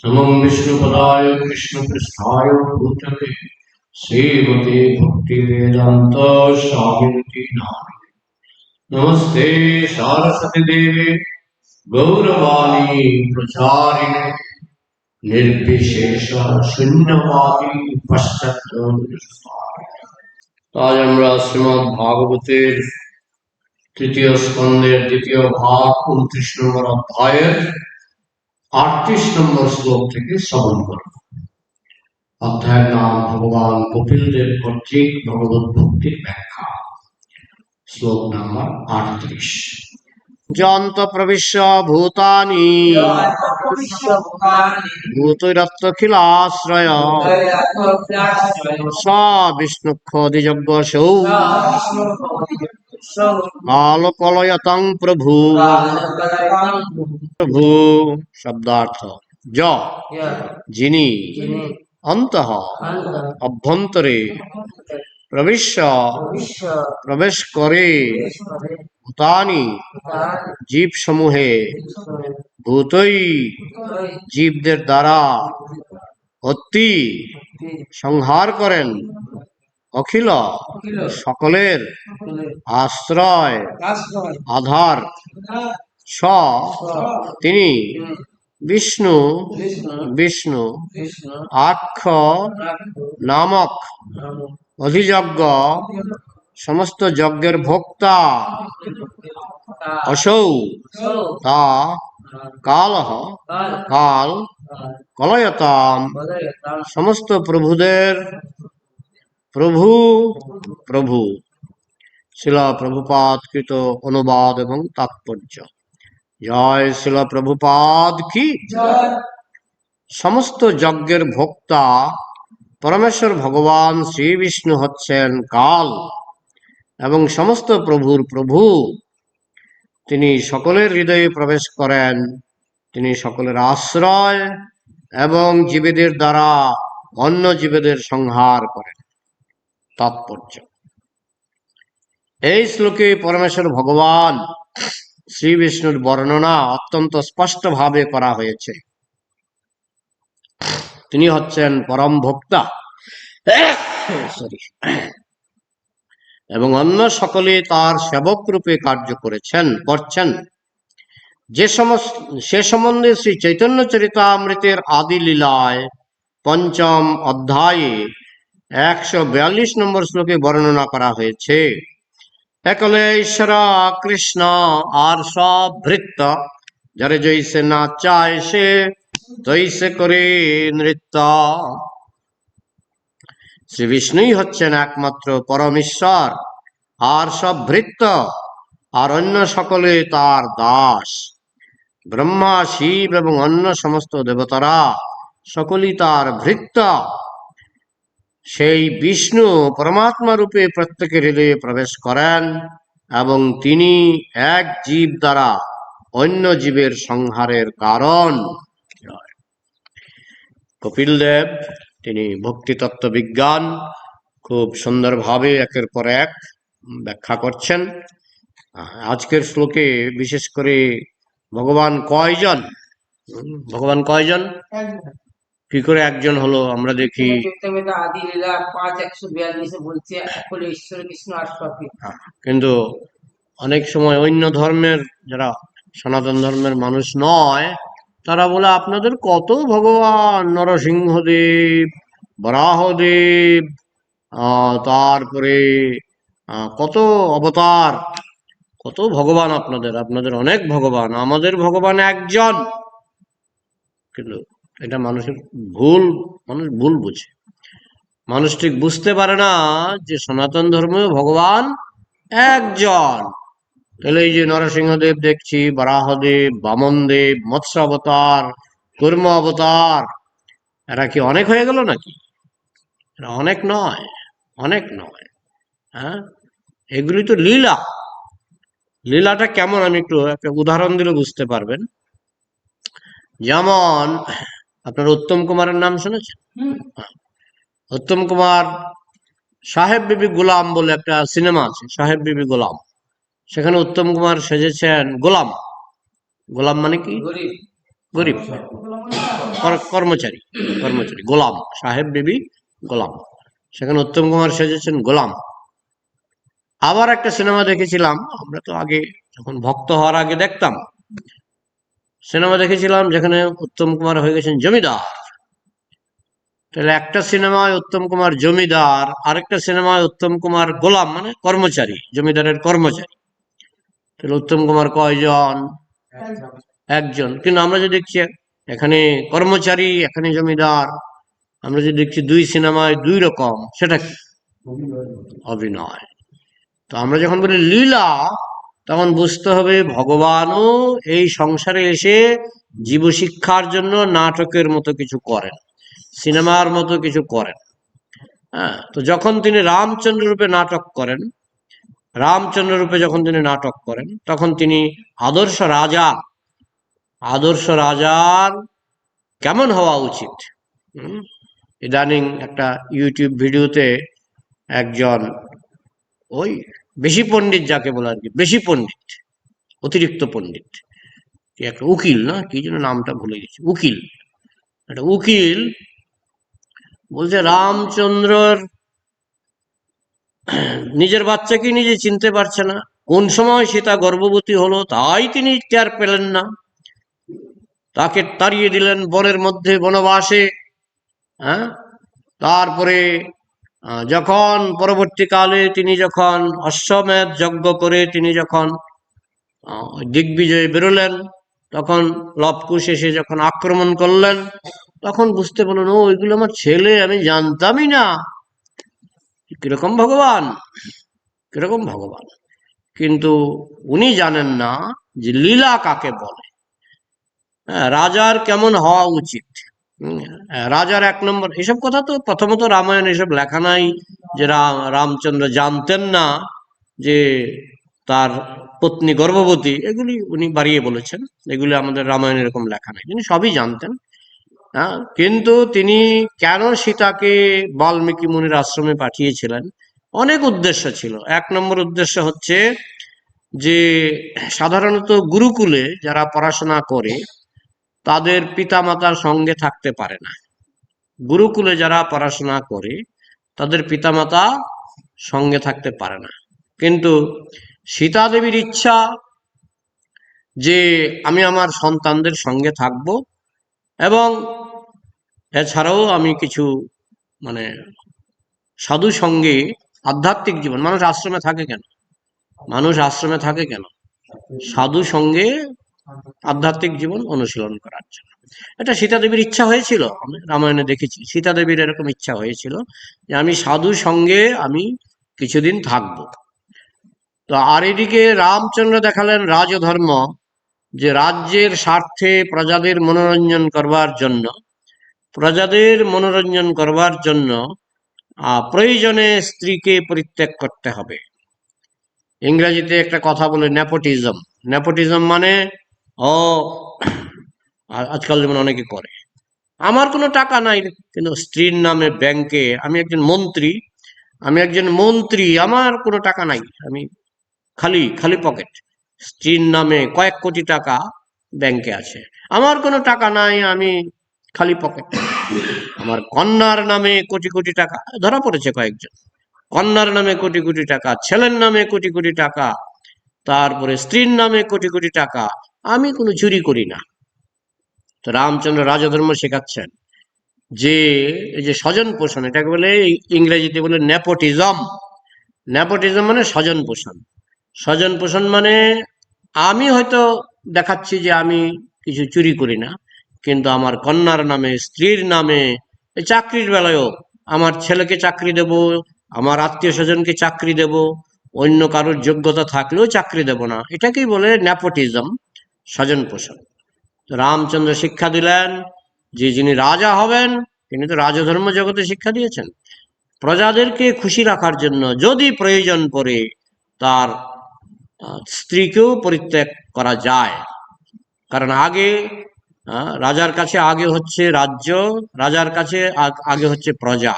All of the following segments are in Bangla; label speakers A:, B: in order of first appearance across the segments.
A: नमो विष्णुपदाय कृष्णपृष्ठाय भूतले श्रीमते भक्तिवेदान्त स्वामिनिति नामिने। नमस्ते सारस्वती देवे गौरवाणी प्रचारिणे निर्विशेष शून्यवादी पश्चात्। আজ আমরা শ্রীমদ্ ভাগবতের তৃতীয় স্কন্ধের দ্বিতীয় ভাগ 29 নম্বর অধ্যায়ের 38 নম্বর শ্লোক থেকে শ্রবণ করব। অধ্যায়ের নাম ভগবান কপিল দেব কর্তৃক ভগবত ভক্তির ব্যাখ্যা। শ্লোক নাম্বার 38। যন্ত প্রবিশ্য ভূতানি ভূতৈরত্তখিলাশ্রয় স বিষ্ণুক্ষদিযজ্ঞসৌ কালকলয়তং প্রভু। প্রভু শব্দার্থ য যিনি অন্তঃ অভ্যন্তরে প্রবিশ্য প্রবেশ করে ভূতানি জীব সমূহে ভূতই জীবদের দ্বারা অতি সংহার করেন অখিল সকলের আশ্রয় আধার স তিনি বিষ্ণু বিষ্ণু আক্ষ নামক অধিযজ্ঞ সমস্ত যজ্ঞের ভোক্তা অসৌ তা কাল কাল কলয়তাম সমস্ত প্রভুদের প্রভু প্রভু। শিলা প্রভুপাদ কৃত অনুবাদ এবং তাৎপর্য। জয় শিলা প্রভুপাদ কি। সমস্ত যজ্ঞের ভোক্তা পরমেশ্বর ভগবান শ্রী বিষ্ণু হচ্ছেন কাল এবং সমস্ত প্রভুর প্রভু। তিনি সকলের হৃদয়ে প্রবেশ করেন, তিনি সকলের আশ্রয় এবং জীবেদের দ্বারা অন্য জীবেদের সংহার করেন। তাৎপর্য। এই শ্লোকে পরমেশ্বর ভগবান শ্রী বিষ্ণুর বর্ণনা অত্যন্ত স্পষ্টভাবে করা হয়েছে। তিনি হচ্ছেন পরম ভোক্তা এবং অন্য সকলে তার সেবক রূপে কার্য করছেন। সে সম্বন্ধে শ্রী চৈতন্য চরিতামৃতের আদি লীলায় পঞ্চম অধ্যায়ে 142 নম্বর শ্লোকে বর্ণনা করা হয়েছে। একলে ঈশ্বর কৃষ্ণ আর সব ভৃত্য, যারে জৈসে না চায় সে তৈসে করে নৃত্য। শ্রী বিষ্ণুই হচ্ছেন একমাত্র পরমেশ্বর, আর সব ভৃত্য আর অন্য সকলে তার দাস। ব্রহ্মা শিব এবং অন্য সমস্ত দেবতারা সকলেই তার ভৃত্য। সেই বিষ্ণু পরমাত্মা রূপে প্রত্যেকের হৃদয়ে প্রবেশ করেন এবং তিনি এক জীব দ্বারা অন্য জীবের সংহারের কারণ। কপিল দেব তিনি ভক্তিতত্ত্ব বিজ্ঞান খুব সুন্দরভাবে একের পর এক ব্যাখ্যা করছেন। আজকের শ্লোকে বিশেষ করে ভগবান কয়জন কি করে একজন হলো আমরা দেখি। কিন্তু অনেক সময় অন্য ধর্মের যারা সনাতন ধর্মের মানুষ নয়, তারা বলে আপনাদের কত ভগবান, নরসিংহদেব, বরাহদেব, তারপরে কত অবতার, কত ভগবান আপনাদের অনেক ভগবান, আমাদের ভগবান একজন। কিন্তু এটা মানুষের মানুষ ভুল বুঝে। মানুষ ঠিক বুঝতে পারে না যে সনাতন ধর্মে ভগবান একজন। তাহলে এই যে নরসিংহদেব দেখছি, বরাহদেব, বামনদেব, মৎস্য অবতার, কুর্ম অবতার, এরা কি অনেক হয়ে গেল নাকি? এরা অনেক নয়। হ্যাঁ, এগুলি তো লীলা। লীলাটা কেমন আমি একটু একটা উদাহরণ দিলে বুঝতে পারবেন। যেমন আপনার উত্তম কুমারের নাম শুনেছেন? উত্তম কুমার সাহেব বিবি গোলাম বলে একটা সিনেমা আছে, সাহেব বিবি গোলাম। সেখানে উত্তম কুমার সেজেছেন গোলাম। গোলাম মানে কি? গরিব। কর্মচারী, কর্মচারী, গোলাম, সাহেব বিবি গোলাম। সেখানে উত্তম কুমার সেজেছেন গোলাম। আবার একটা সিনেমা দেখেছিলাম, আমরা তো আগে যখন ভক্ত হওয়ার আগে দেখতাম, সিনেমা দেখেছিলাম যেখানে উত্তম কুমার হয়ে গেছেন জমিদার। তাহলে একটা সিনেমায় উত্তম কুমার জমিদার, আরেকটা সিনেমায় উত্তম কুমার গোলাম, মানে কর্মচারী, জমিদারের কর্মচারী। তাহলে উত্তম কুমার কয়জন? একজন। কিন্তু আমরা যে দেখছি এখানে কর্মচারী, এখানে জমিদার, আমরা যে দেখছি দুই সিনেমায় দুই রকম, সেটা কি? অভিনয়। তো আমরা যখন বলি লীলা, তখন বুঝতে হবে ভগবানও এই সংসারে এসে জীবশিক্ষার জন্য নাটকের মতো কিছু করেন, সিনেমার মতো কিছু করেন। হ্যাঁ, তো যখন তিনি রামচন্দ্র রূপে নাটক করেন, রামচন্দ্র রূপে যখন তিনি নাটক করেন, তখন তিনি আদর্শ রাজা, আদর্শ রাজার কেমন হওয়া উচিত। ইদানিং একটা ইউটিউব ভিডিওতে একজন ওই বেশি পণ্ডিত যাকে বলে আর কি, বেশি পণ্ডিত, অতিরিক্ত পণ্ডিত, একটা উকিল, না কি যেন নামটা ভুলে গেছি, উকিল, একটা উকিল বলছে রামচন্দ্রর নিজের বাচ্চাকে নিজে চিনতে পারছে না, কোন সময় সীতা গর্ভবতী হলো তাই তিনি টের পেলেন না, তাকে তাড়িয়ে দিলেন বনের মধ্যে বনবাসে। হ্যাঁ, তারপরে যখন পরবর্তীকালে তিনি যখন অশ্বমেধ যজ্ঞ করে তিনি যখন দিগ্বিজয়ে বেরোলেন, তখন লবকুশ এসে যখন আক্রমণ করলেন, তখন বুঝতে পারলেন ও ওইগুলো আমার ছেলে, আমি জানতামই না। কিরকম ভগবান, কিরকম ভগবান! কিন্তু উনি জানেন না যে লীলা কাকে বলে, রাজার কেমন হওয়া উচিত। রাজার এক নম্বর, এসব কথা তো প্রথমত রামায়ণ এসব লেখা নাই যে রামচন্দ্র জানতেন না যে তার পত্নী গর্ভবতী, এগুলি উনি বাড়িয়ে বলেছেন, এগুলি আমাদের রামায়ণ এরকম লেখা নাই, তিনি সবই জানতেন। হ্যাঁ, কিন্তু তিনি কেন সীতাকে বাল্মীকি মুনির আশ্রমে পাঠিয়েছিলেন, অনেক উদ্দেশ্য ছিল। এক নম্বর উদ্দেশ্য হচ্ছে যে সাধারণত গুরুকুলে যারা পড়াশোনা করে তাদের পিতামাতার সঙ্গে থাকতে পারে না। গুরুকুলে যারা পড়াশোনা করে তাদের পিতামাতা সঙ্গে থাকতে পারে না, কিন্তু সীতা দেবীর ইচ্ছা যে আমি আমার সন্তানদের সঙ্গে থাকব, এবং এছাড়াও আমি কিছু মানে সাধু সঙ্গে আধ্যাত্মিক জীবন, মানুষ আশ্রমে থাকে কেন, মানুষ আশ্রমে থাকে কেন? সাধু সঙ্গে আধ্যাত্মিক জীবন অনুশীলন করার জন্য। এটা সীতা দেবীর ইচ্ছা হয়েছিল, আমি রামায়ণে দেখেছি সীতা দেবীর এরকম ইচ্ছা হয়েছিল যে আমি সাধু সঙ্গে আমি কিছুদিন থাকব। তো আর এদিকে রামচন্দ্র দেখালেন রাজধর্ম, যে রাজ্যের স্বার্থে প্রজাদের মনোরঞ্জন করবার জন্য, প্রজাদের মনোরঞ্জন করবার জন্য প্রয়োজনে স্ত্রীকে পরিত্যাগ করতে হবে। ইংরেজিতে একটা কথা বলে নেপোটিজম। নেপোটিজম মানে ও আজকাল যেমন অনেকে করে, আমার কোনো টাকা নাই কিন্তু স্ত্রীর নামে ব্যাংকে, আমি একজন মন্ত্রী, আমি একজন মন্ত্রী, আমার কোনো টাকা নাই, আমি খালি খালি পকেট, স্ত্রীর নামে কয়েক কোটি টাকা ব্যাংকে আছে, আমার কোনো টাকা নাই, আমি খালি পকেট। আমার কন্যার নামে কোটি কোটি টাকা, ধরা পড়েছে কয়েকজন, কন্যার নামে কোটি কোটি টাকা, ছেলের নামে কোটি কোটি টাকা, তারপরে স্ত্রীর নামে কোটি কোটি টাকা, আমি কোনো চুরি করি না। তো রামচন্দ্র রাজধর্ম শেখাচ্ছেন যে এই যে স্বজন পোষণ, এটাকে বলে ইংরেজিতে বলে নেপোটিজম। নেপোটিজম মানে স্বজন পোষণ। স্বজন পোষণ মানে আমি হয়তো দেখাচ্ছি যে আমি কিছু চুরি করি না, কিন্তু আমার কন্যার নামে, স্ত্রীর নামে, চাকরির বেলায়ও আমার ছেলেকে চাকরি দেব, আমার আত্মীয় স্বজনকে চাকরি দেব, অন্য কারোর যোগ্যতা থাকলেও চাকরি দেব না, এটাকেই বলে নেপোটিজম, স্বজন পোষণ। রামচন্দ্র শিক্ষা দিলেন যে যিনি রাজা হবেন তিনি তো রাজধর্ম জগতে শিক্ষা দিয়েছেন, প্রজাদেরকে খুশি রাখার জন্য যদি প্রয়োজন পড়ে তার স্ত্রীকেও পরিত্যাগ করা যায়। কারণ আগে রাজার কাছে আগে হচ্ছে রাজ্য, রাজার কাছে আগে হচ্ছে প্রজা।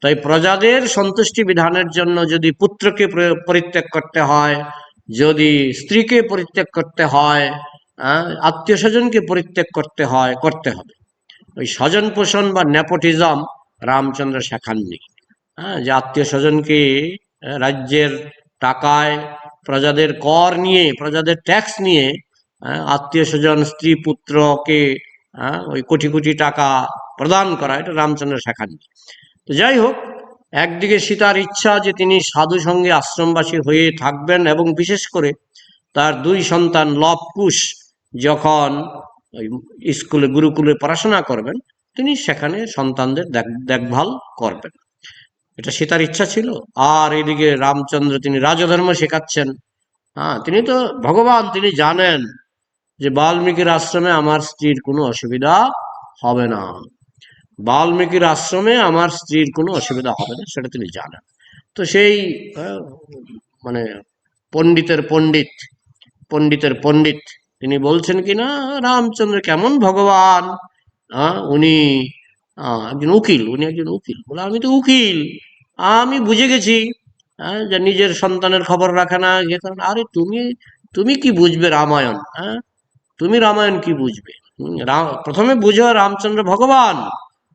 A: তাই প্রজাদের সন্তুষ্টি বিধানের জন্য যদি পুত্রকে পরিত্যাগ করতে হয়, যদি স্ত্রীকে পরিত্যাগ করতে হয়, আত্মীয় স্বজনকে পরিত্যাগ করতে হয়, করতে হবে। ওই স্বজন পোষণ বা নেপোটিজম রামচন্দ্র শেখাননি। হ্যাঁ, যে আত্মীয় স্বজনকে রাজ্যের টাকায় প্রজাদের কর নিয়ে, প্রজাদের ট্যাক্স নিয়ে আত্মীয় স্বজন স্ত্রী পুত্রকে ওই কোটি কোটি টাকা প্রদান করা, এটা রামচন্দ্র শেখাননি। তো যাই হোক, একদিকে সীতার ইচ্ছা যে তিনি সাধু সঙ্গে আশ্রমবাসী হয়ে থাকবেন, এবং বিশেষ করে তার দুই সন্তান লব কুশ যখন স্কুলে গুরুকুলে পড়াশোনা করবেন, তিনি সেখানে সন্তানদের দেখভাল করবেন, এটা সীতার ইচ্ছা ছিল। আর এদিকে রামচন্দ্র তিনি রাজধর্ম শেখাচ্ছেন। তিনি তো ভগবান, তিনি জানেন যে বাল্মীকির আশ্রমে আমার স্ত্রীর কোনো অসুবিধা হবে না, বাল্মীকির আশ্রমে আমার স্ত্রীর কোনো অসুবিধা হবে না, সেটা তিনি জানেন। তো সেই মানে পণ্ডিতের পণ্ডিত, পণ্ডিতের পণ্ডিত তিনি বলছেন কি না, রামচন্দ্র কেমন ভগবান, উনি একজন উকিল, উনি একজন উকিল। বলে আমি তো উকিল, আমি বুঝে গেছি যে নিজের সন্তানের খবর রাখে না। আরে তুমি তুমি কি বুঝবে রামায়ণ? তুমি রামায়ণ কি বুঝবে? প্রথমে বুঝো রামচন্দ্র ভগবান।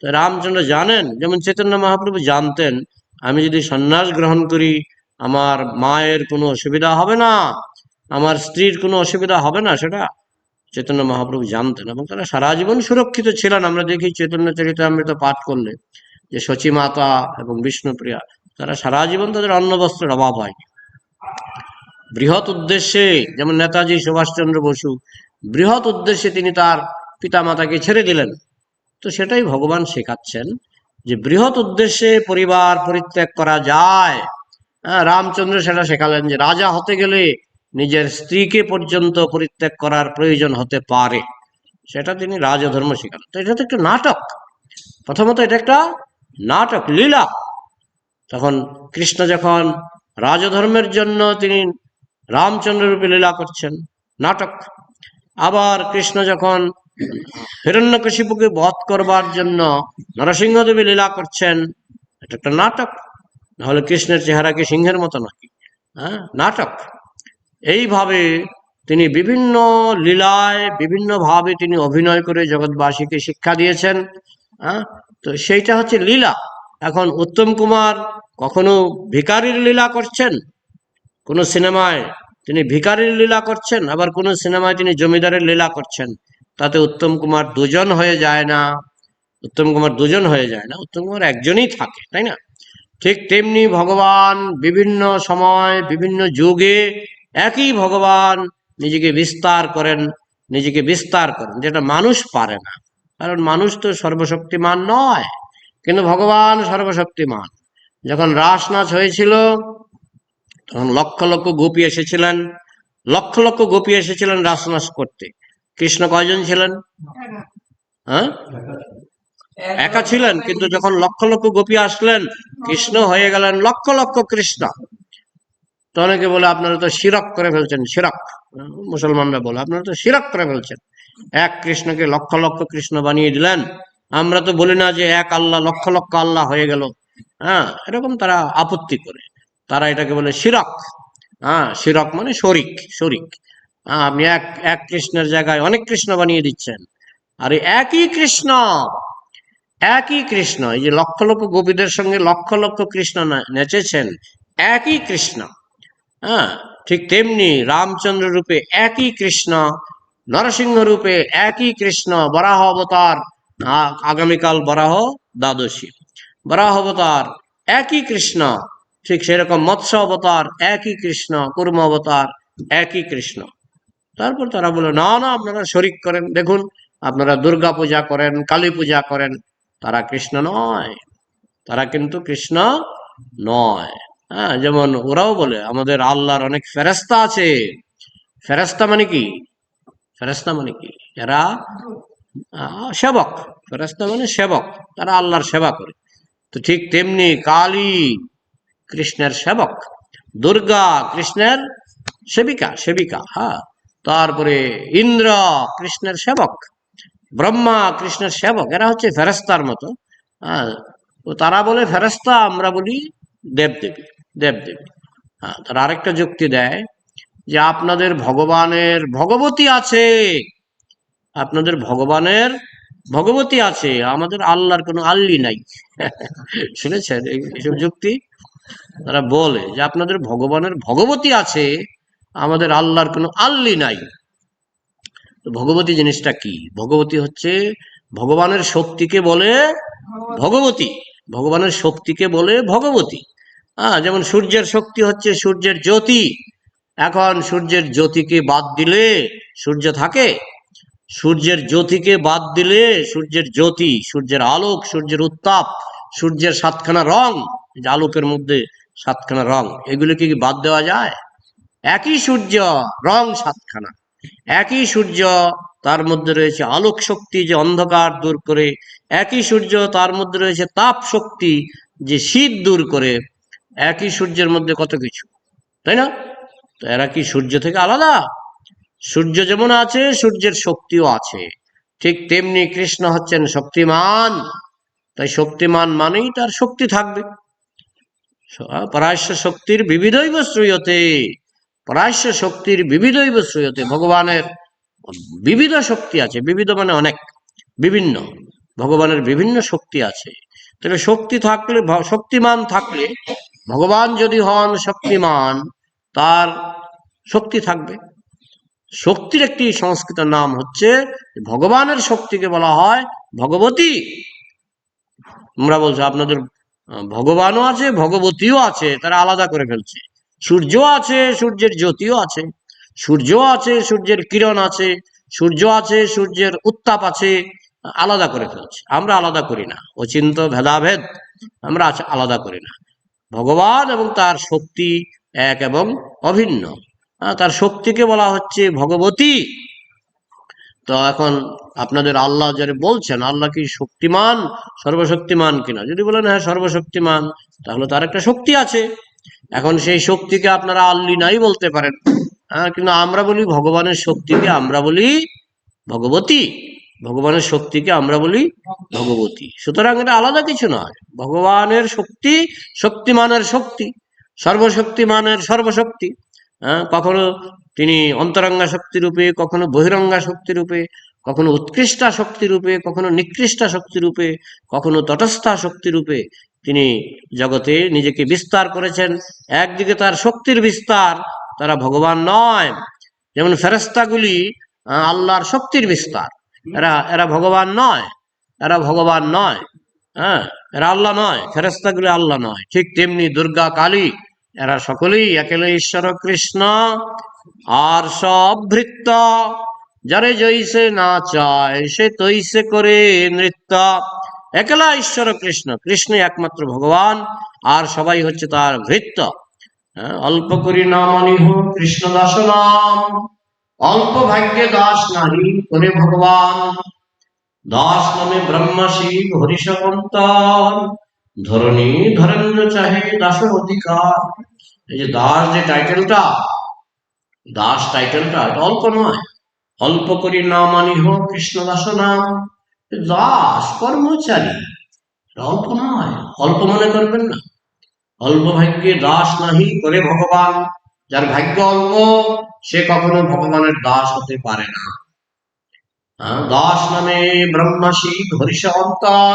A: তো রামচন্দ্র জানেন, যেমন চৈতন্য মহাপ্রভু জানতেন, আমি যদি সন্ন্যাস গ্রহণ করি আমার মায়ের কোনো অসুবিধা হবে না, আমার স্ত্রীর কোনো অসুবিধা হবে না, সেটা চৈতন্য মহাপ্রভু জানতেন, এবং তারা সারা জীবন সুরক্ষিত ছিলেন। আমরা দেখি চৈতন্য চরিতামৃত পাঠ করলে যে শচী মাতা এবং বিষ্ণুপ্রিয়া, তারা সারা জীবন তাদের অন্ন বস্ত্রের অভাব হয়। বৃহৎ উদ্দেশ্যে, যেমন নেতাজি সুভাষচন্দ্র বসু, বৃহৎ উদ্দেশ্যে তিনি তার পিতামাতাকে ছেড়ে দিলেন। তো সেটাই ভগবান শেখাচ্ছেন, যে বৃহৎ উদ্দেশ্যে পরিবার পরিত্যাগ করা যায়। রামচন্দ্র সেটা শেখালেন, যে রাজা হতে গেলে নিজের স্ত্রীকে পর্যন্ত পরিত্যাগ করার প্রয়োজন হতে পারে, সেটা তিনি রাজধর্ম শেখালেন। তো এটা তো একটা নাটক, প্রথমত এটা একটা নাটক, লীলা। তখন কৃষ্ণ যখন রাজধর্মের জন্য তিনি রামচন্দ্র রূপে লীলা করছেন, নাটক। আবার কৃষ্ণ যখন হিরণ্যকশিপুকে বধ করবার জন্য নরসিংহদেবী লীলা করছেন, এটা একটা নাটক। নাহলে কৃষ্ণের চেহারা কি সিংহের মতো নাকি? নাটক। এইভাবে তিনি বিভিন্ন লীলায় বিভিন্ন ভাবে তিনি অভিনয় করে জগৎবাসীকে শিক্ষা দিয়েছেন। তো সেইটা হচ্ছে লীলা। এখন উত্তম কুমার কখনো ভিখারির লীলা করছেন, কোন সিনেমায় তিনি ভিখারির লীলা করছেন, আবার কোন সিনেমায় তিনি জমিদারের লীলা করছেন। তাতে উত্তম কুমার দুজন হয়ে যায় না, উত্তম কুমার দুজন হয়ে যায় না, উত্তম কুমার একজনই থাকে, তাই না? ঠিক তেমনি ভগবান বিভিন্ন সময় বিভিন্ন যুগে একই ভগবান নিজেকে বিস্তার করেন, নিজেকে বিস্তার করেন, যেটা মানুষ পারে না। কারণ মানুষ তো সর্বশক্তিমান নয়, কিন্তু ভগবান সর্বশক্তিমান। যখন রাস নাচ হয়েছিল তখন লক্ষ লক্ষ গোপী এসেছিলেন, লক্ষ লক্ষ গোপী এসেছিলেন রাস নাচ করতে। কৃষ্ণ কয়জন ছিলেন? হ্যাঁ, একা ছিলেন, কিন্তু যখন লক্ষ লক্ষ গোপী আসলেন, কৃষ্ণ হয়ে গেলেন লক্ষ লক্ষ কৃষ্ণ। তো অনেকে বলে আপনারা তো শিরক করে ফেলছেন, শিরক, মুসলমানরা বলে আপনারা তো শিরক করে ফেলছেন, এক কৃষ্ণকে লক্ষ লক্ষ কৃষ্ণ বানিয়ে দিলেন। আমরা তো বলি না যে এক আল্লাহ লক্ষ লক্ষ আল্লাহ হয়ে গেল। এরকম তারা আপত্তি করে, তারা এটাকে বলে শিরক। শিরক মানে শরিক, শরিক। আপনি এক এক কৃষ্ণের জায়গায় অনেক কৃষ্ণ বানিয়ে দিচ্ছেন। আর একই কৃষ্ণ, একই কৃষ্ণ, এই যে লক্ষ লক্ষ গোপীদের সঙ্গে লক্ষ লক্ষ কৃষ্ণ নেচেছেন, একই কৃষ্ণ। ঠিক তেমনি রামচন্দ্র রূপে একই কৃষ্ণ, নরসিংহ রূপে একই কৃষ্ণ, বরাহ অবতার, আগামীকাল বরাহ দ্বাদশী, বরাহ অবতার একই কৃষ্ণ। ঠিক সেরকম মৎস্য অবতার একই কৃষ্ণ, কুর্ম অবতার একই কৃষ্ণ। তারপর তারা বলে না না আপনারা শরিক করেন, দেখুন আপনারা দুর্গা পূজা করেন, কালী পূজা করেন, তারা কৃষ্ণ নয়, তারা কিন্তু কৃষ্ণ নয়। যেমন ওরাও বলে আমাদের আল্লাহর অনেক ফেরেস্তা আছে। ফেরেস্তা মানে কি? ফেরেস্তা মানে কি? এরা সেবক, ফেরেস্তা মানে সেবক, তারা আল্লাহর সেবা করে। তো ঠিক তেমনি কালী কৃষ্ণের সেবক, দুর্গা কৃষ্ণের সেবিকা, সেবিকা। তারপরে ইন্দ্র কৃষ্ণের সেবক, ব্রহ্মা কৃষ্ণের সেবক, এরা হচ্ছে ফেরেস্তার মতো। তো তারা বলে ফেরেস্তা, আমরা বলি দেবদেবী, দেবদেবী। তারা আরেকটা যুক্তি দেয় যে আপনাদের ভগবানের ভগবতী আছে, আপনাদের ভগবানের ভগবতী আছে, আমাদের আল্লাহর কোনো আল্লি নাই। শুনেছেন এইসব যুক্তি? তারা বলে যে আপনাদের ভগবানের ভগবতী আছে, আমাদের আল্লাহর কোনো আল্লি নাই। তো ভগবতী জিনিসটা কি? ভগবতী হচ্ছে ভগবানের শক্তিকে বলে ভগবতী, ভগবানের শক্তিকে বলে ভগবতী। হ্যাঁ, যেমন সূর্যের শক্তি হচ্ছে সূর্যের জ্যোতি। এখন সূর্যের জ্যোতিকে বাদ দিলে সূর্য থাকে? সূর্যের জ্যোতিকে বাদ দিলে সূর্যের জ্যোতি, সূর্যের আলোক, সূর্যের উত্তাপ, সূর্যের সাতখানা রং, যে আলোকের মধ্যে সাতখানা রং, এগুলোকে কি বাদ দেওয়া যায়? একই সূর্য, রং সাতখানা, একই সূর্য, তার মধ্যে রয়েছে আলোক শক্তি যে অন্ধকার দূর করে, একই সূর্য তার মধ্যে রয়েছে তাপ শক্তি যে শীত দূর করে, একই সূর্যের মধ্যে কত কিছু, তাই না? তো এরা কি সূর্য থেকে আলাদা? সূর্য যেমন আছে সূর্যের শক্তিও আছে, ঠিক তেমনি কৃষ্ণ হচ্ছেন শক্তিমান। তাই শক্তিমান মানেই তার শক্তি থাকবে। পরাশ্য শক্তির বিবিধৈব শ্রূয়তে, পরাশ্য শক্তির বিবিধৈব শ্রূয়তে, ভগবানের বিবিধ শক্তি আছে, বিবিধ মানে অনেক, বিভিন্ন, ভগবানের বিভিন্ন শক্তি আছে। তাহলে শক্তি থাকলে, শক্তিমান থাকলে, ভগবান যদি হন শক্তিমান, তার শক্তি থাকবে। শক্তির একটি সংস্কৃত নাম হচ্ছে, ভগবানের শক্তিকে বলা হয় ভগবতী। আমরা বলছি আপনাদের ভগবানও আছে ভগবতীও আছে, তারা আলাদা করে ফেলছে। সূর্য আছে, সূর্যের জ্যোতিও আছে, সূর্য আছে, সূর্যের কিরণ আছে, সূর্য আছে, সূর্যের উত্তাপ আছে, আলাদা করে ফেলছে। আমরা আলাদা করি না, অচিন্ত ভেদাভেদ আমরা আলাদা করি না। ভগবান এবং তার শক্তি এক এবং অভিন্ন। তার শক্তিকে বলা হচ্ছে ভগবতী। তো এখন আপনাদের আল্লাহ যারা বলছেন আল্লাহ কি শক্তিমান, সর্বশক্তিমান কিনা, যদি বলেন হ্যাঁ সর্বশক্তিমান, তাহলে তার একটা শক্তি আছে। এখন সেই শক্তিকে আপনারা আল্লি নাই বলতে পারেন, হ্যাঁ, কিন্তু আমরা বলি ভগবানের শক্তিকে আমরা বলি ভগবতী, ভগবানের শক্তিকে আমরা বলি ভগবতী। সুতরাং এটা আলাদা কিছু নয়। ভগবানের শক্তি শক্তিমানের শক্তি, সর্বশক্তিমানের সর্বশক্তি। হ্যাঁ, কখনো তিনি অন্তরঙ্গা শক্তি রূপে, কখনো বহিরঙ্গা শক্তি রূপে, কখনো উৎকৃষ্টা শক্তি রূপে, কখনো নিকৃষ্টা শক্তি রূপে, কখনো তটস্থা শক্তি রূপে তিনি জগতে নিজেকে বিস্তার করেছেন। একদিকে তার শক্তির বিস্তার, তারা ভগবান নয়। যেমন ফেরেশতাগুলি আল্লাহর শক্তির বিস্তার, এরা এরা ভগবান নয়, এরা ভগবান নয়। হ্যাঁ, এরা আল্লাহ নয়, ফেরেশতাগুলি আল্লাহ নয়। ঠিক তেমনি দুর্গা কালী, এরা সকলেই একেলে ঈশ্বর কৃষ্ণ, আর সব ভৃত্য, যারে জৈসে না চায় সে তৈসে করে নৃত্য। একলা ঈশ্বর কৃষ্ণ, কৃষ্ণই একমাত্র ভগবান, আর সবাই হচ্ছে তার ভৃত্য। অল্প করি নাম অনিহ কৃষ্ণ দাস নাম, অল্প ভাগ্যে দাস নাহি করে ভগবান। দাস নামে ব্রহ্মা শিব হরিশঙ্কর, ধরণী ধরেন্দ্র চাহে দাসের অধিকার। এই যে দাস যে টাইটেলটা, দাস টাইটেলটা এটা অল্প নয়। অল্প করি নাম আনিহ কৃষ্ণ দাস নাম, দাস কর্মচারী, অল্প নয়, অল্প মনে করবেন না। অল্প ভাগ্যে দাস নাহি করে ভগবান, যার ভাগ্য অল্প সে কখনো ভগবানের দাস হতে পারে না। দাস নামে ব্রহ্মা শিব হরিষ অন্তর,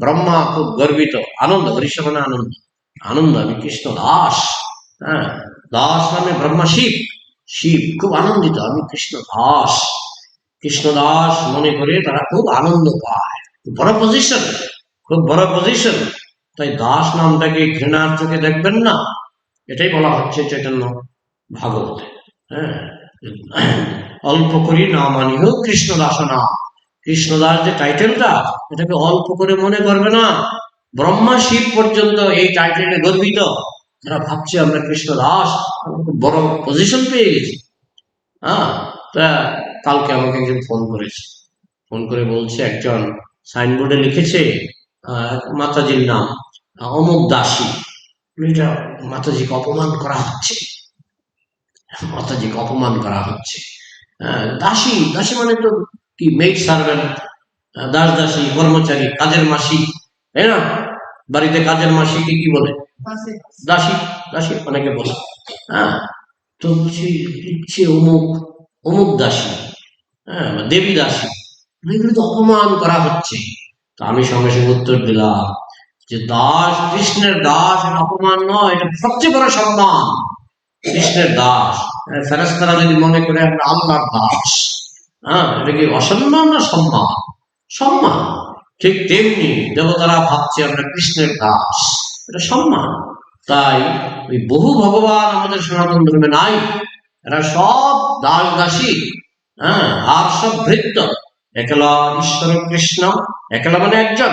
A: ব্রহ্মা খুব গর্বিত, আনন্দ, হরিষ মানে আনন্দ, আনন্দ আমি কৃষ্ণ দাস। হ্যাঁ, দাস নামে ব্রহ্মা শিব, শিব খুব আনন্দিত আমি কৃষ্ণ দাস। কৃষ্ণ দাস মনে করে তারা খুব আনন্দ পায়, বড় পজিশন, খুব বড় পজিশন। তাই দাস নামটাকে ঘৃণার চোখে দেখবেন না, এটাই বলা হচ্ছে চৈতন্য ভাগবতে। হ্যাঁ, অল্প করি নাম আনিহ কৃষ্ণ দাস নাম, কৃষ্ণদাস যে টাইটেলটা, এটাকে অল্প করে মনে করবে না। ব্রহ্মা শিব পর্যন্ত এই টাইটেলে গর্বিত, তারা ভাবছে আমরা কৃষ্ণ দাস, খুব বড় পজিশন পেয়ে গেছি। হ্যাঁ, তা কালকে আমাকে একজন ফোন করেছে, ফোন করে বলছে একজন সাইনবোর্ডে লিখেছে মাতাজির নাম অমুক দাসী, এটা মাতাজিকে অপমান করা হচ্ছে, মাতাজিকে অপমান করা হচ্ছে। দাসী, দাসী মানে তো কি মেড সার্ভেন্ট, দাস দাসী, কর্মচারী, কাজের মাসি, তাই না? বাড়িতে কাজের মাসিকে কি বলে? দাসী, দাসী অনেকে বলে। হ্যাঁ, তো লিখছে অমুক অমুক দাসী, হ্যাঁ, দেবী দাসী। এগুলো তো অপমান করা হচ্ছে। তো আমি সঙ্গে সঙ্গে উত্তর দিলাম যে দাস, কৃষ্ণের দাস এটা অপমান নয়, এটা সবচেয়ে বড় সম্মান। কৃষ্ণের দাস, ফেরেশতারা যদি মনে করে আমরা আল্লাহর দাস, হ্যাঁ, এটা কি অসম্মান না সম্মান? সম্মান। ঠিক তেমনি দেবতারা ভাবছে আমরা কৃষ্ণের দাস, এটা সম্মান। তাই ওই বহু ভগবান আমাদের সনাতন ধর্মে নাই। এরা সব দাস দাসী, হ্যাঁ, আর সব ভৃত্য। একলা ঈশ্বর কৃষ্ণ, একলা মানে একজন,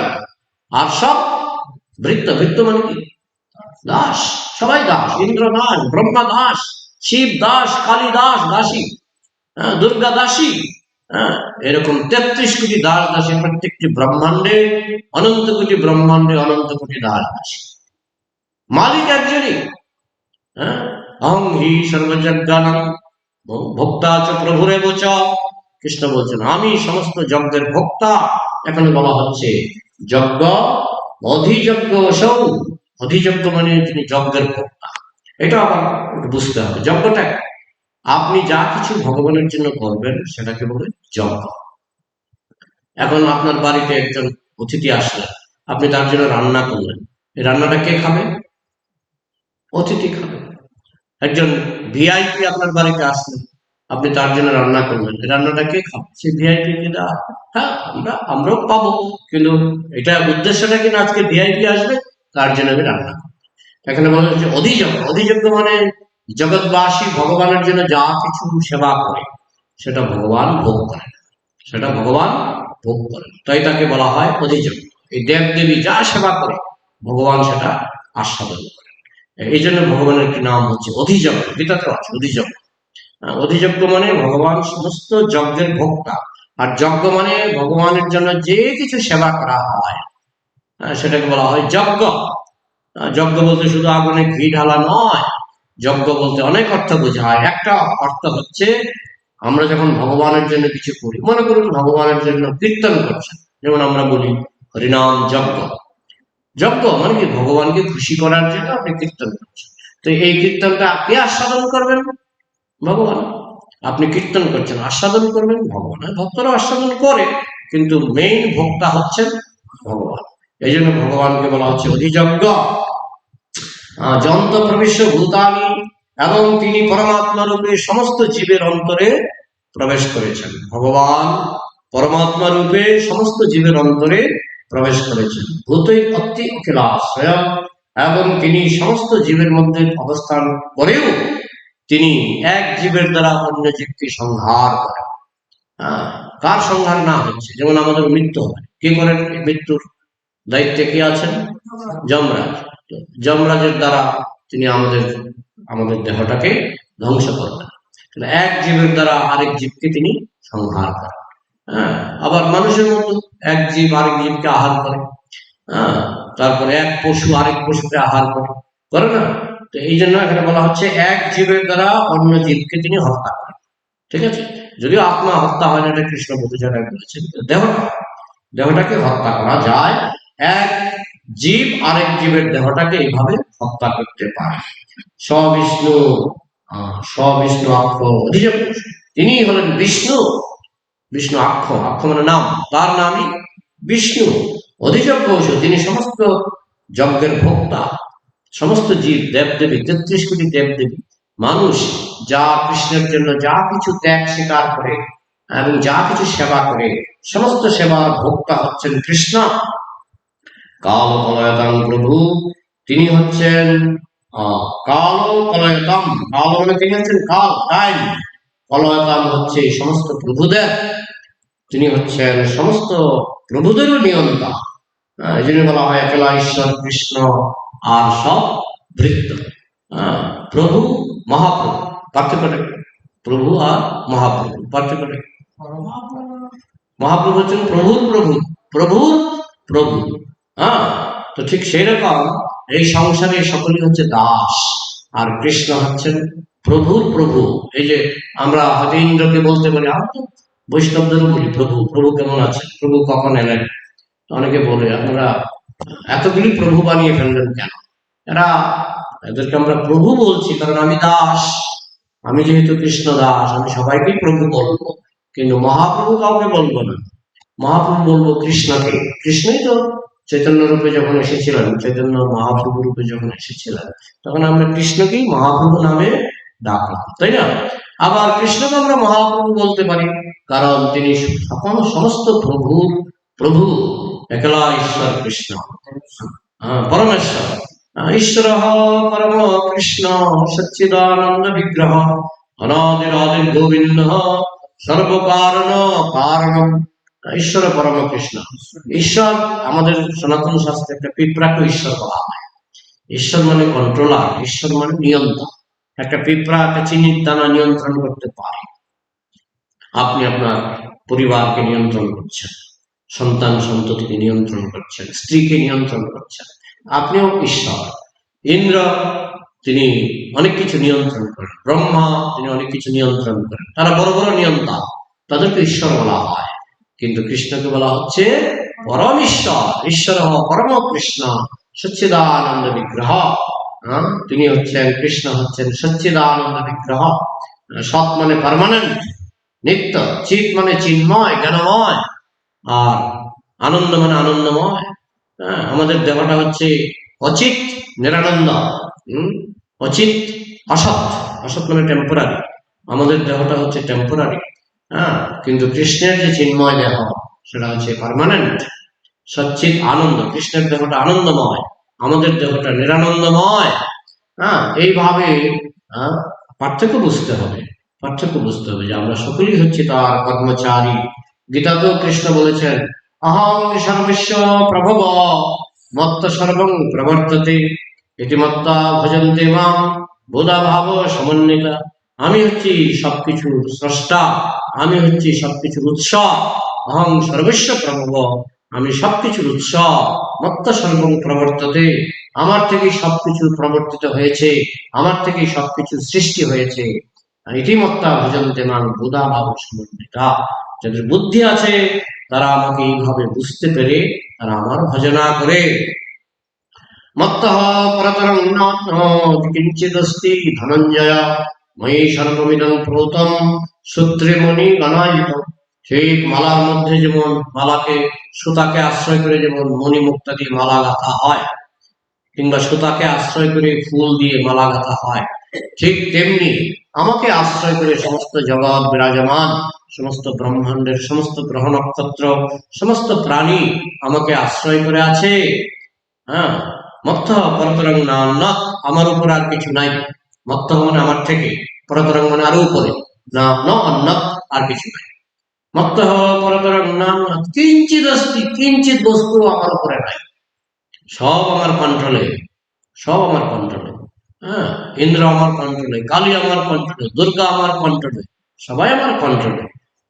A: আর সব ভৃত্য। ভৃত্য মানে কি? দাস। সবাই দাস। ইন্দ্র দাস, ব্রহ্মা দাস, শিব দাস, কালী দাস, দাসী, হ্যাঁ, দুর্গা দাসী, হ্যাঁ, এরকম 33 কোটি দাস দাসী প্রত্যেকটি ব্রহ্মাণ্ডে, অনন্ত কোটি ব্রহ্মাণ্ডে অনন্ত কোটি দাস দাসী। মালিক একজনই, হ্যাঁ, অহং হি সর্বযজ্ঞানাং ভোক্তা চ প্রভুরেব চ। কৃষ্ণ বলছেন আমি সমস্ত যজ্ঞের ভোক্তা। এখানে বলা হচ্ছে যজ্ঞ অধিযজ্ঞ সৌ। অধিযজ্ঞ মানে তিনি যজ্ঞের ভোক্তা। এটা আবার বুঝতে হবে। যজ্ঞটা আপনি যা কিছু ভগবানের জন্য করবেন সেটাকে বলে যজ্ঞ। এখন আপনার বাড়িতে একজন অতিথি আসলেন, আপনি তার জন্য রান্না করলেন, এই রান্নাটা কে খাবে? অতিথি খাবে। একজন ভিআইপি আপনার বাড়িতে আসলেন, আপনি তার জন্য রান্না করলেন, এই রান্নাটা কে খাবে? সে ভিআইপি কিনা? হ্যাঁ, আমরাও পাবো, কিন্তু এটা উদ্দেশ্যটা কিনা আজকে ভিআইপি আসবে তার জন্য আমি রান্না করবো। এখানে বলা হচ্ছে অধিযজ্ঞ। অধিযজ্ঞ মানে জগৎবাসী ভগবানের জন্য যা কিছু সেবা করে সেটা ভগবান ভোগ করেন, সেটা ভগবান ভোগ করেন, তাই তাকে বলা হয় অধিযজ্ঞ। এই দেব দেবী যা সেবা করে ভগবান সেটা আস্বাদন করেন। এই জন্য ভগবানের একটি নাম হচ্ছে অধিযজ্ঞ। গীতাতে আছে অধিযজ্ঞ। অধিযজ্ঞ মানে ভগবান সমস্ত যজ্ঞের ভোক্তা। আর যজ্ঞ মানে ভগবানের জন্য যে কিছু সেবা করা হয় সেটাকে বলা হয় যজ্ঞ। যজ্ঞ বলতে শুধু আগুনে ঘি ঢালা নয়, যজ্ঞ বলতে অনেক অর্থ বোঝায়। একটা অর্থ হচ্ছে আমরা যখন ভগবানের জন্য কিছু করি, মনে করুন ভগবানের জন্য কীর্তন করছেন, যেমন আমরা বলি হরিনাম যজ্ঞ। যজ্ঞ মানে কি ভগবানকে খুশি করার জন্য আপনি কীর্তন করছেন। তো এই কীর্তনটা কে আস্বাদন করবেন? ভগবান। আপনি কীর্তন করছেন, আস্বাদন করবেন ভগবান। ভক্তরা আস্বাদন করে, কিন্তু মেইন ভোক্তা হচ্ছেন ভগবান। এই জন্য ভগবানকে বলা হচ্ছে অধিযজ্ঞ। যন্ত প্রবিশ্য ভূতানি, এবং তিনি পরমাত্মা রূপে সমস্ত জীবের অন্তরে প্রবেশ করেছেন। ভগবান পরমাত্মা রূপে সমস্ত জীবের অন্তরে প্রবেশ করেছেন। ভূতৈ অতি অখিলাশ্রয়, এবং তিনি সমস্ত জীবের মধ্যে অবস্থান করেও তিনি এক জীবের দ্বারা অন্য জীবকে সংহার করেন। কার সংহার না হচ্ছে? যেমন আমাদের মৃত্যু হয়, কে করেন? মৃত্যুর দায়িত্বে কে আছেন? যমরাজ। যমরাজের দ্বারা তিনি আমাদের দেহটাকে ধ্বংস করবেন। এক জীবের দ্বারা আরেক জীবকে তিনি সংহার করেন। হ্যাঁ, আবার মানুষের মতো এক জীব আরেক জীবকে আহার করে। হ্যাঁ, তারপরে এক পশু আরেক পশুকে আহার করে, করে না? তো এই জন্য এখানে বলা হচ্ছে এক জীবের দ্বারা অন্য জীবকে তিনি হত্যা করেন। ঠিক আছে? যদিও আত্মা হত্যা হয় না, এটা কৃষ্ণ বহু জায়গায় বলেছেন। দেহটাকে হত্যা করা যায়। এক জীব আরেক জীবের দেহটাকে এইভাবে হত্যা করতে পারে। সবিষ্ণু, সবিষ্ণু আক্ষ অধিযজ্ঞ। তিনি হলেন বিষ্ণু। বিষ্ণু আক্ষ, আক্ষ মানে নাম, তার নামই বিষ্ণু। অধিযজ্ঞ, তিনি সমস্ত যজ্ঞের ভোক্তা। সমস্ত জীব, দেবদেবী, 33 কোটি দেবদেবী, মানুষ যা কৃষ্ণের জন্য যা কিছু ত্যাগ স্বীকার করে এবং যা কিছু সেবা করে, সমস্ত সেবার ভোক্তা হচ্ছেন কৃষ্ণ। কাল কলয়তাম প্রভু, তিনি হচ্ছেন কাল কলয়তাম। কাল মানে তিনি হচ্ছেন কাল, টাইম। কলয়তাম হচ্ছে সমস্ত প্রভুদের, তিনি হচ্ছেন সমস্ত প্রভুদেরও নিয়ন্তা। এই জন্য বলা হয় একলা ঈশ্বর কৃষ্ণ আর সব ভৃত্য। প্রভু মহাপ্রভু, পার্থক্যটা? প্রভু আর মহাপ্রভু পার্থক্যটা? মহাপ্রভু হচ্ছেন প্রভুর প্রভু, প্রভুর প্রভু। হ্যাঁ, তো ঠিক সেই রকম এই সংসারে সকলেই হচ্ছে দাস, আর কৃষ্ণ হচ্ছেন প্রভুর প্রভু। এই যে আমরা হয়তো ইন্দ্রকে বলতে পারি, আমরা তো বৈষ্ণবদেরও বলি প্রভু। প্রভু কেমন আছেন? প্রভু কখন এলেন? অনেকে বলে আপনারা এতগুলি প্রভু বানিয়ে ফেললেন কেন? এদেরকে আমরা প্রভু বলছি কারণ আমি দাস। আমি যেহেতু কৃষ্ণ দাস, আমি সবাইকেই প্রভু বলবো, কিন্তু মহাপ্রভু কাউকে বলবো না। মহাপ্রভু বলবো কৃষ্ণকে, কৃষ্ণই তো চৈতন্য রূপে যখন এসেছিলেন, চৈতন্য মহাপ্রভু রূপে যখন এসেছিলেন, তখন আমরা কৃষ্ণকেই মহাপ্রভু নামে ডাকলাম, তাই না? আবার কৃষ্ণকে আমরা মহাপ্রভু বলতে পারি, কারণ তিনি সকল সমস্ত প্রভুর প্রভু, একলা ঈশ্বর কৃষ্ণ, পরমেশ্বর। ঈশ্বর পরম কৃষ্ণ সচ্চিদানন্দ বিগ্রহ অনাদিরাদির গোবিন্দ সর্বকারণ কারণম। ঈশ্বর পরম কৃষ্ণ। ঈশ্বর আমাদের সনাতন শাস্ত্রে একটা পিঁপড়াকে ঈশ্বর বলা হয়। ঈশ্বর মানে কন্ট্রোলার, ঈশ্বর মানে নিয়ন্ত্রণ। একটা পিঁপড়া একটা চিনির দানা নিয়ন্ত্রণ করতে পারে। আপনি আপনার পরিবারকে নিয়ন্ত্রণ করছেন, সন্তান সন্ততিকে নিয়ন্ত্রণ করছেন, স্ত্রীকে নিয়ন্ত্রণ করছেন, আপনিও ঈশ্বর। ইন্দ্র তিনি অনেক কিছু নিয়ন্ত্রণ করেন, ব্রহ্মা তিনি অনেক কিছু নিয়ন্ত্রণ করেন, তারা বড় বড় নিয়ন্তা, তাদেরকে ঈশ্বর বলা হয়। কিন্তু কৃষ্ণকে বলা হচ্ছে পরম ঈশ্বর, ঈশ্বর পরম কৃষ্ণ সচ্চিদানন্দ বিগ্রহ। তিনি হচ্ছেন, কৃষ্ণ হচ্ছেন সচ্চিদানন্দ বিগ্রহ। সৎ মানে পার্মানেন্ট, নিত্য, চিৎ মানে চিন্ময় জ্ঞানময়, আর আনন্দ মানে আনন্দময়। আমাদের দেহটা হচ্ছে অচিত নিরানন্দ, অচিত অসৎ, অসৎ মানে টেম্পোরারি, আমাদের দেহটা হচ্ছে টেম্পোরারি। কিন্তু কৃষ্ণের যে চিন্ময় দেহ সেটা হচ্ছে পার্মানেন্ট, সচ্চিত আনন্দ। কৃষ্ণের দেহটা আনন্দময়, আমাদের দেহটা নিরানন্দময়। এইভাবে পার্থক্য বুঝতে হবে, পার্থক্য বুঝতে হবে যে আমরা সকলেই হচ্ছে তার কর্মচারী। গীতাতেও কৃষ্ণ বলেছেন অহং সর্বস্ব প্রভব মত্ত সর্বং প্রবর্ততে এটি মত্তা ভজন্তে মাম বোধা ভাব সমন্বিতা। আমি হচ্ছি সবকিছুর স্রষ্টা, আমি হচ্ছি সবকিছুর উৎস। অহং সর্বস্ব প্রভব, আমি সবকিছুর উৎস। মত্ত সর্বং প্রবর্ততে, আমার থেকেই সবকিছু প্রবর্তিত হয়েছে, আমার থেকেই সবকিছু সৃষ্টি হয়েছে। এটি মত্তা ভজন্তে মাম বোধা ভাব সমন্বিতা। যাদের বুদ্ধি আছে তারা আমাকে এইভাবে বুঝতে পেরে তারা আমার ভজনা করে। মত্তঃ পরতরং নান্যৎ কিঞ্চিদস্তি ধনঞ্জয় ময়ি সর্বমিদং প্রোতম সূত্রে মণি গণায়িতম। ঠিক মালার মধ্যে যেমন মালাকে, সুতাকে আশ্রয় করে যেমন মণি মুক্তা দিয়ে মালা গাঁথা হয়, কিংবা সুতাকে আশ্রয় করে ফুল দিয়ে মালা গাঁথা হয়, ঠিক তেমনি আমাকে আশ্রয় করে সমস্ত জগৎ বিরাজমান, সমস্ত ব্রহ্মাণ্ডের সমস্ত গ্রহ নক্ষত্র, সমস্ত প্রাণী আমাকে আশ্রয় করে আছে। মত্ত পরতরং নান্যৎ, আমার উপর আর কিছু নাই। মত্ত মানে আমার থেকে, পরতরং মানে আরো উপরে, না অন্যৎ আর কিছু নাই। মত্ত পরতরং নান্যৎ কিঞ্চিৎ অস্তি, কিঞ্চিৎ বস্তু আমার উপরে নাই, সব আমার কন্ট্রোলে, সব আমার কন্ট্রোলে। ইন্দ্র আমার কন্ট্রোলে, কালী আমার কন্ট্রোলে, দুর্গা আমার কন্ট্রোলে, সবাই আমার কন্ট্রোলে।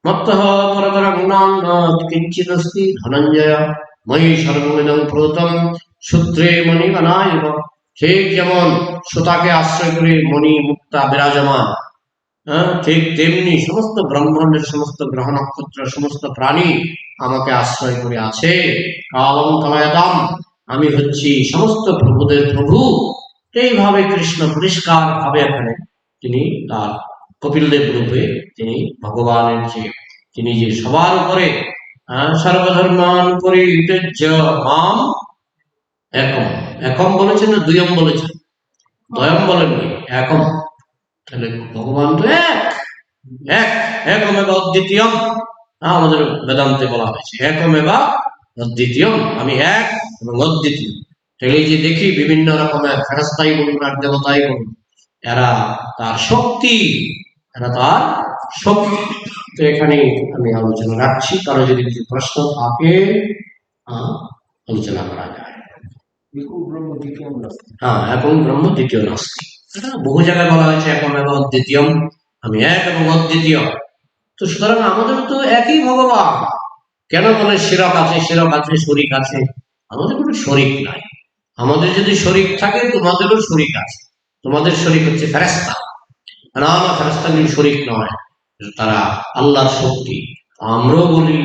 A: মত্তঃ পরতরং নান্যৎ কিঞ্চিদস্তি ধনঞ্জয় ময়ি সর্বমিদং প্রোতম সূত্রে মণি গণায়িতম। ঠিক যেমন সুতাকে আশ্রয় করে মণি মুক্তা বিরাজমান, ঠিক তেমনি সমস্ত ব্রহ্মাণ্ডের সমস্ত গ্রহ নক্ষত্র, সমস্ত প্রাণী আমাকে আশ্রয় করে আছে। কালং কলয়তাম, আমি হচ্ছি সমস্ত প্রভুদের প্রভু। এইভাবে কৃষ্ণ পরিষ্কার ভাবে এখানে তিনি তার কপিলদেব রূপে তিনি ভগবানের যে, তিনি যে সবার উপরে সর্বধর্মান পরিত্যজ্য মাম একম, একম বলেছেন না দুইম বলেছেন? দ্বয়ম বলেননি, একম। তাহলে ভগবান তো এক, এক একমেব অদ্বিতীয়ম। আমাদের বেদান্তে বলা হয়েছে একমেবা অদ্বিতীয়ম, আমি এক এবং অদ্বিতীয়। তাহলে যে দেখি বিভিন্ন রকমের ফেরেশতাই বলুন আর দেবতাই বলুন, এরা তার শক্তি, এরা তার শক্তি। তো এখানে আমি আলোচনা রাখছি, কারো যদি কিছু প্রশ্ন থাকে আলোচনা করা যায়। এখন ব্রহ্ম দ্বিতীয় নাস্তি, বহু জায়গায় বলা হয়েছে এখন এবং অদ্বিতীয়ম, আমি এক এবং অদ্বিতীয়। তো সুতরাং আমাদের তো একই ভগবান। কেন বলে শিরক আছে, শিরক আছে, শরিক আছে? আমাদের কোনো শরিক নাই। আমাদের যদি শরিক থাকে তোমাদেরও শরিক আছে। তোমাদের শরিক হচ্ছে ফেরেশতা, না ফেরেশতাগুলি শরিক নয়, তারা আল্লাহর শক্তি। আমরাও বলি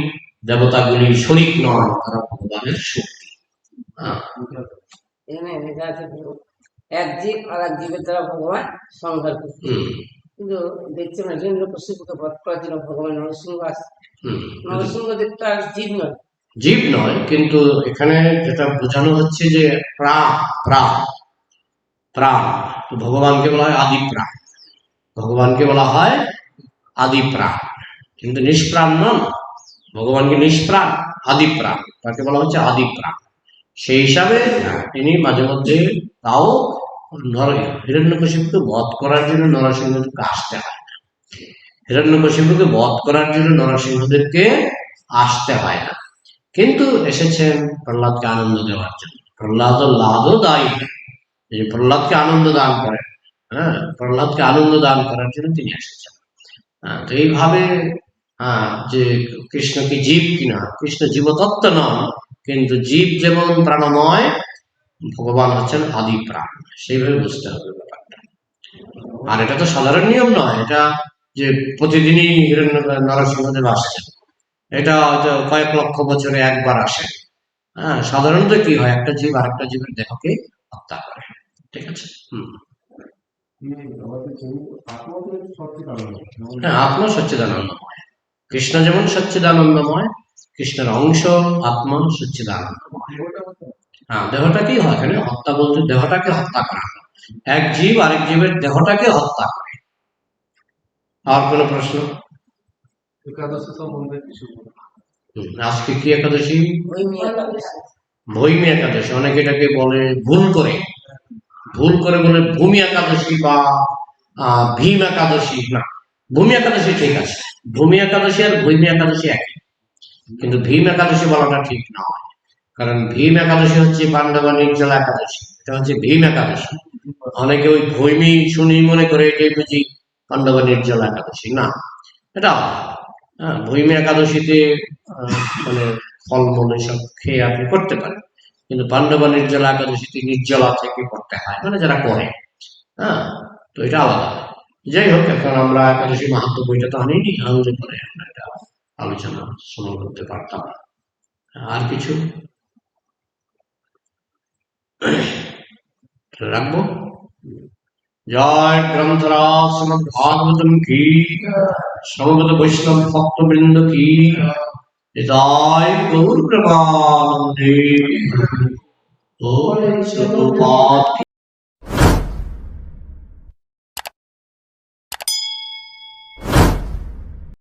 A: দেবতাগুলি শরিক নয়, তারা ভগবানের শক্তি।
B: এক জীব আর এক জীবের দ্বারা ভগবান সংহার করছে। কিন্তু দেখছি না হিরণ্যকশিপুকে বধ করার জন্য ভগবান নরসিংহ আসে।
A: হুম,
B: নরসিংহদেব তো আর জীব নয়।
A: জীব নয়, কিন্তু এখানে যেটা বোঝানো হচ্ছে যে প্রাণ, প্রাণ, প্রাণ। তো ভগবানকে বলা হয় আদি প্রাণ, ভগবানকে বলা হয় আদি প্রাণ, কিন্তু নিষ্প্রাণ নন। ভগবানকে নিষ্প্রাণ, আদি প্রাণ, তাকে বলা হচ্ছে আদি প্রাণ। সেই হিসাবে তিনি মাঝে মধ্যে তাও হিরণ্যকশিপুকে বধ করার জন্য নরসিংহদেবকে আসতে হয় না। হিরণ্যকশিপুকে বধ করার জন্য নরসিংহদেবকে আসতে হয় না, কিন্তু এসেছেন প্রহ্লাদকে আনন্দ দেওয়ার জন্য। প্রহ্লাদ লাদও দায়ী, যে প্রহ্লাদকে আনন্দ দান করেন, হ্যাঁ, প্রহ্লাদকে আনন্দ দান করার জন্য তিনি এসেছেন। তো এইভাবে যে কৃষ্ণ কি জীব কিনা, কৃষ্ণ জীবতত্ত্ব নন, কিন্তু জীব যেমন প্রাণময়, ভগবান হচ্ছেন আদি প্রাণ, সেইভাবে বুঝতে হবে ব্যাপারটা। আর এটা তো সাধারণ নিয়ম নয়, এটা যে প্রতিদিনই নরসিংহদেব আসছেন, এটা হয়তো কয়েক লক্ষ বছরে একবার আসে। হ্যাঁ, সাধারণত কি হয়, একটা জীব আরেকটা জীবের দেহকে হত্যা করে। ঠিক আছে। হ্যাঁ, আত্মা সচ্চিদানন্দময়। কৃষ্ণ যেমন সচ্চিদানন্দময়, কৃষ্ণের অংশ আত্মা সচ্চিদানন্দময়। হ্যাঁ, দেহটাকেই হয়, এখানে হত্যা বলতে দেহটাকে হত্যা করা হয়। এক জীব আরেক জীবের দেহটাকে হত্যা করে। আর কোনো প্রশ্ন?
C: একাদশী সম্বন্ধে কিছু
A: আজকে কি একাদশী?
B: ভৈমী একাদশী।
A: ভৈমী একাদশী, অনেকে এটাকে বলে ভুল করে বলে ভূমি একাদশী বা ভীম একাদশী। না, ভূমি একাদশী ঠিক আছে, ভূমি একাদশী আর ভৈমী একাদশী একই, কিন্তু ভীম একাদশী বলাটা ঠিক নয়। কারণ ভীম একাদশী হচ্ছে পাণ্ডবা নির্জলা একাদশী, এটা হচ্ছে ভীম একাদশী। অনেকে ওই ভৈমী শুনি মনে করে এটাই বুঝি পাণ্ডবা নির্জলা একাদশী, না, এটা হ্যাঁ, ভৈমী একাদশীতে মানে ফলমূল এসব খেয়ে আপনি করতে পারেন, কিন্তু পাণ্ডবা নির্জলা একাদশীতে নির্জলা থেকে করতে হয়, মানে যারা করে। হ্যাঁ, তো এটা আলাদা। যাই হোক, এখন আমরা একাদশী মাহাত্ম্য বইটা তো আনিনি, আনলে পরে আমরা এটা আলোচনা শ্রবণ করতে পারতাম। আর কিছু রাখবো? জয় গ্রন্থরাজ শ্রীমদ ভাগবতম কি, সমবেত বৈষ্ণব ভক্তবৃন্দ কি, জয় গৌর প্রেমানন্দে। ও